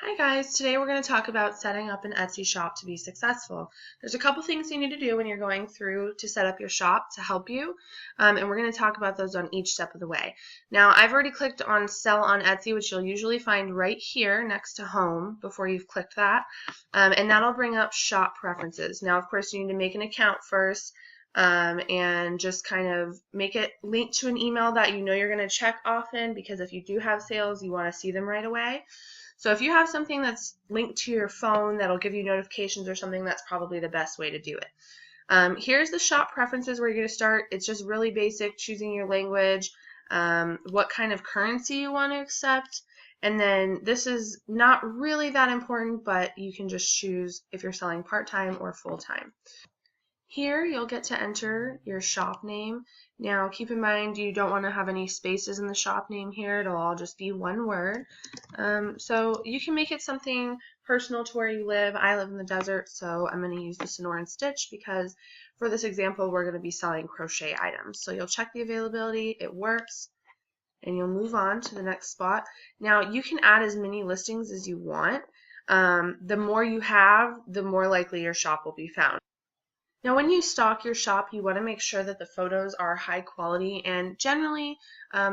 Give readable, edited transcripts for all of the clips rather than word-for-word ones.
Hi guys, today we're going to talk about setting up an Etsy shop to be successful. There's a couple things you need to do when you're going through to set up your shop to help you, and we're going to talk about those on each step of the way. Now, I've already clicked on Sell on Etsy, which you'll usually find right here next to Home before you've clicked that, and that'll bring up shop preferences. Now, of course, you need to make an account first. And just kind of make it linked to an email that you know you're going to check often, because if you do have sales, you want to see them right away. So if you have something that's linked to your phone that'll give you notifications or something, that's probably the best way to do it. Here's the shop preferences where you're going to start. It's just really basic, choosing your language, what kind of currency you want to accept, and then this is not really that important, but you can just choose if you're selling part-time or full-time. Here you'll get to enter your shop name. Now keep in mind you don't want to have any spaces in the shop name here. It'll all just be one word. So you can make it something personal to where you live. I live in the desert, so I'm going to use the Sonoran Stitch because for this example we're going to be selling crochet items. So you'll check the availability, it works, and you'll move on to the next spot. Now you can add as many listings as you want. The more you have, the more likely your shop will be found. Now, when you stock your shop, you want to make sure that the photos are high quality, and generally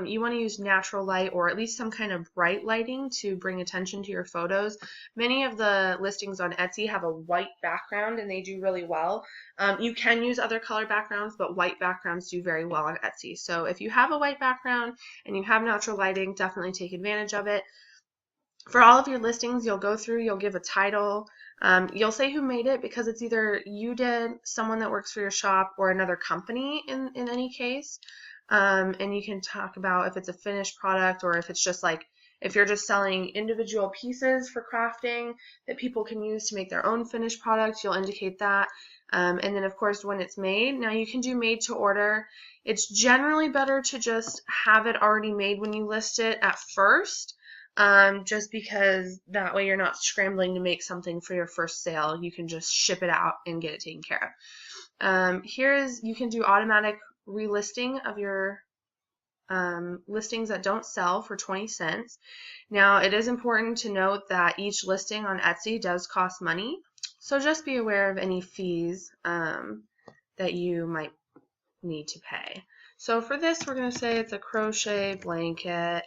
you want to use natural light or at least some kind of bright lighting to bring attention to your photos. Many of the listings on Etsy have a white background and they do really well. You can use other color backgrounds, but white backgrounds do very well on Etsy. So if you have a white background and you have natural lighting, definitely take advantage of it. For all of your listings, you'll go through, you'll give a title. You'll say who made it, because it's either you did, someone that works for your shop, or another company in any case. And you can talk about if it's a finished product or if it's just like, if you're just selling individual pieces for crafting that people can use to make their own finished product, you'll indicate that. And then of course when it's made, now you can do made to order. It's generally better to just have it already made when you list it at first. Just because that way you're not scrambling to make something for your first sale. You can just ship it out and get it taken care of. You can do automatic relisting of your listings that don't sell for 20 cents. Now, it is important to note that each listing on Etsy does cost money, so just be aware of any fees that you might need to pay. So for this, we're going to say it's a crochet blanket.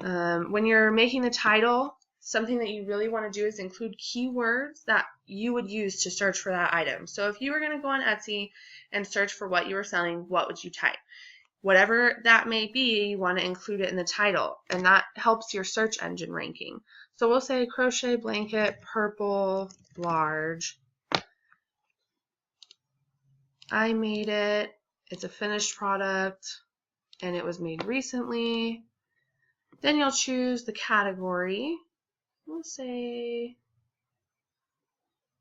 When you're making the title, something that you really want to do is include keywords that you would use to search for that item. So if you were going to go on Etsy and search for what you were selling, what would you type? Whatever that may be, you want to include it in the title, and that helps your search engine ranking. So we'll say crochet blanket, purple, large. I made it. It's a finished product, and it was made recently. Then you'll choose the category. We'll say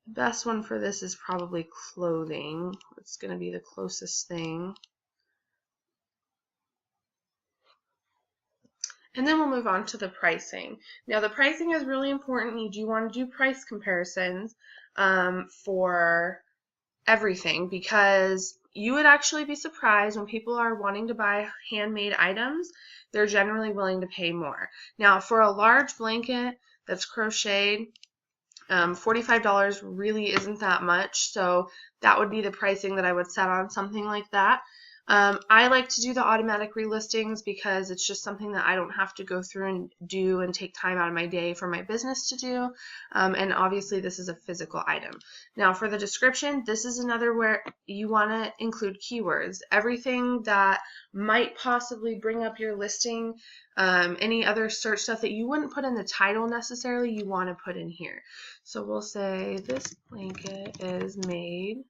the best one for this is probably clothing. It's going to be the closest thing. And then we'll move on to the pricing. Now the pricing is really important. You do want to do price comparisons for everything, because you would actually be surprised when people are wanting to buy handmade items, they're generally willing to pay more. Now for a large blanket that's crocheted, $45 really isn't that much, so that would be the pricing that I would set on something like that. I like to do the automatic relistings because it's just something that I don't have to go through and do and take time out of my day for my business to do. And obviously this is a physical item. Now for the description, this is another where you want to include keywords. Everything that might possibly bring up your listing, any other search stuff that you wouldn't put in the title necessarily, you want to put in here. So we'll say this blanket is made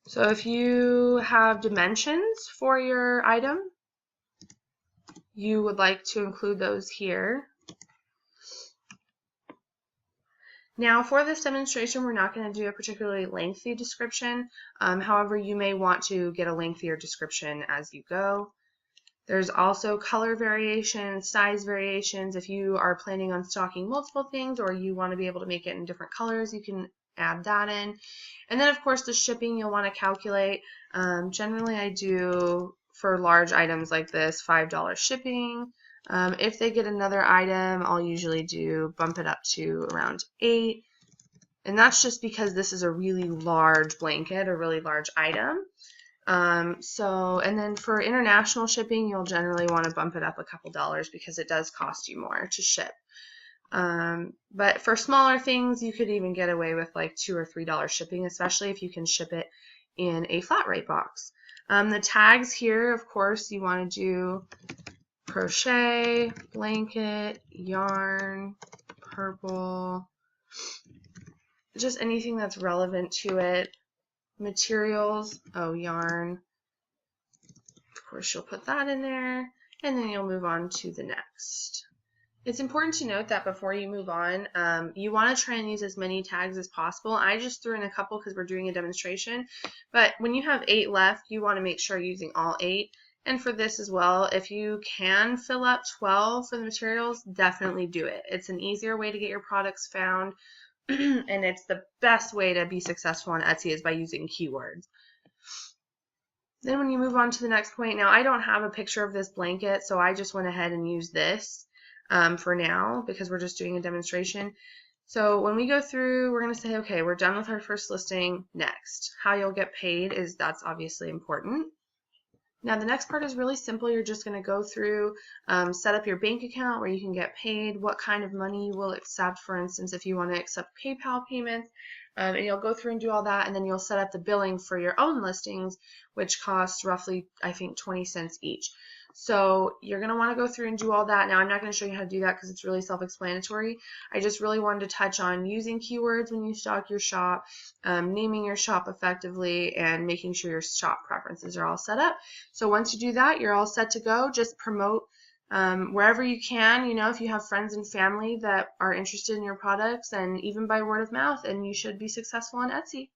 So if you have dimensions for your item, you would like to include those here. Now for this demonstration, we're not going to do a particularly lengthy description. However, you may want to get a lengthier description as you go. There's also color variations, size variations. If you are planning on stocking multiple things or you want to be able to make it in different colors, you can add that in. And then of course the shipping you'll want to calculate. Generally I do, for large items like this, $5 shipping. If they get another item, I'll usually bump it up to around $8. And that's just because this is a really large blanket, a really large item. And then for international shipping, you'll generally want to bump it up a couple dollars because it does cost you more to ship. But for smaller things, you could even get away with like $2 or $3 shipping, especially if you can ship it in a flat rate box. The tags here, of course, you want to do crochet, blanket, yarn, purple, just anything that's relevant to it. Materials, yarn. Of course, you'll put that in there, and then you'll move on to the next. It's important to note that before you move on, you want to try and use as many tags as possible. I just threw in a couple because we're doing a demonstration, but when you have 8 left, you want to make sure you're using all 8. And for this as well, if you can fill up 12 for the materials, definitely do it. It's an easier way to get your products found, and it's the best way to be successful on Etsy is by using keywords. Then when you move on to the next point, now I don't have a picture of this blanket, so I just went ahead and used this for now because we're just doing a demonstration. So when we go through, we're going to say, okay, we're done with our first listing. Next, how you'll get paid that's obviously important. Now the next part is really simple. You're just going to go through, set up your bank account where you can get paid, what kind of money you will accept, for instance, if you want to accept PayPal payments, and you'll go through and do all that, and then you'll set up the billing for your own listings, which costs roughly, I think, 20 cents each. So you're going to want to go through and do all that. Now I'm not going to show you how to do that because it's really self-explanatory. I just really wanted to touch on using keywords when you stock your shop, naming your shop effectively, and making sure your shop preferences are all set up. So once you do that, you're all set to go. Just promote wherever you can, if you have friends and family that are interested in your products, and even by word of mouth, and you should be successful on Etsy.